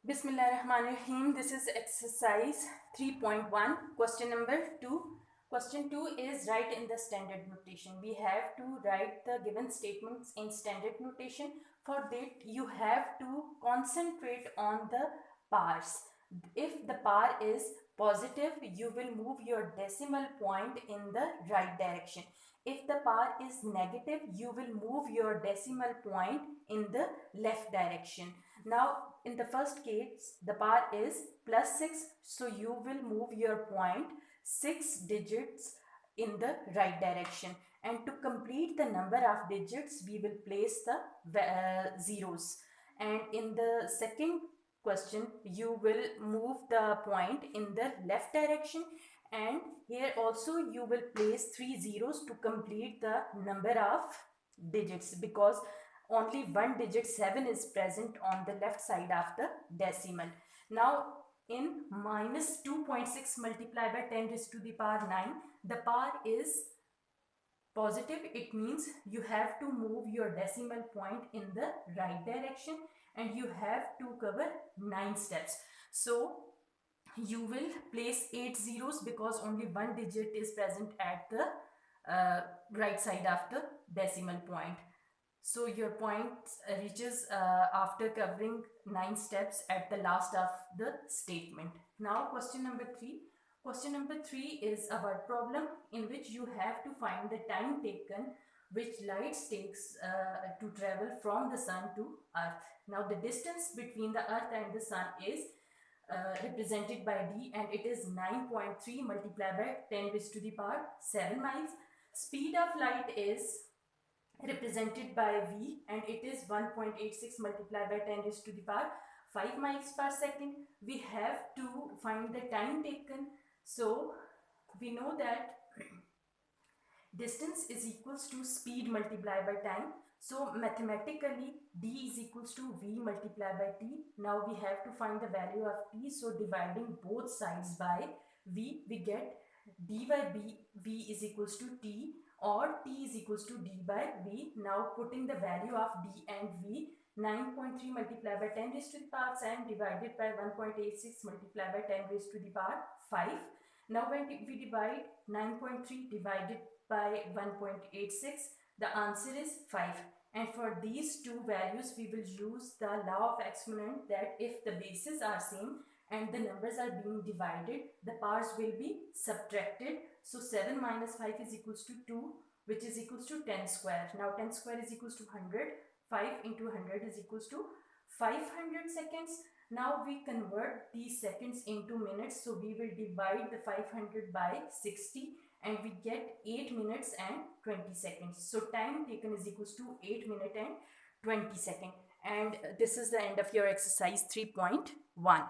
Bismillahirrahmanirrahim. This is exercise 3.1, question number 2. Question 2 is write in the standard notation. We have to write the given statements in standard notation. For that, you have to concentrate on the pairs. If the pair is positive, you will move your decimal point in the right direction. If the pair is negative, you will move your decimal point in the left direction. Now, in the first case, the pair is +6, so you will move your point 6 digits in the right direction. And to complete the number of digits, we will place the zeros. And in the second question, you will move the point in the left direction, and here also you will place 3 zeros to complete the number of digits, because only one digit 7 is present on the left side of the decimal. Now in minus 2.6 multiplied by 10 raised to the power 9, the power is positive. It means you have to move your decimal point in the right direction, and you have to cover 9 steps. So you will place 8 zeros because only one digit is present at the right side of the decimal point. So your point reaches after covering 9 steps at the last of the statement. Now question number 3. Question number 3 is a word problem in which you have to find the time taken which light takes to travel from the sun to earth. Now the distance between the earth and the sun is represented by d, and it is 9.3 multiplied by 10 raised to the power 7 miles. Speed of light is represented by v, and it is 1.86 multiplied by 10 raised to the power 5 miles per second. We have to find the time taken. So we know that distance is equals to speed multiplied by time. So mathematically d is equals to v multiplied by t. Now we have to find the value of t. So dividing both sides by v, we get d by v is equals to t, or t is equals to d by v. Now putting the value of d and v, 9.3 multiplied by 10 raised to the power 7 divided by 1.86 multiplied by 10 raised to the power 5. Now when we divide 9.3 divided by 1.86, the answer is 5. And for these two values, we will use the law of exponent, that if the bases are same and the numbers are being divided, the powers will be subtracted. So 7 minus 5 is equals to 2, which is equals to 10 square. Now 10 square is equals to 100. 5 into 100 is equals to 500 seconds. Now we convert these seconds into minutes. So we will divide the 500 by 60, and we get 8 minutes and 20 seconds. So time taken is equals to 8 minutes and 20 seconds. And this is the end of your exercise 3.1.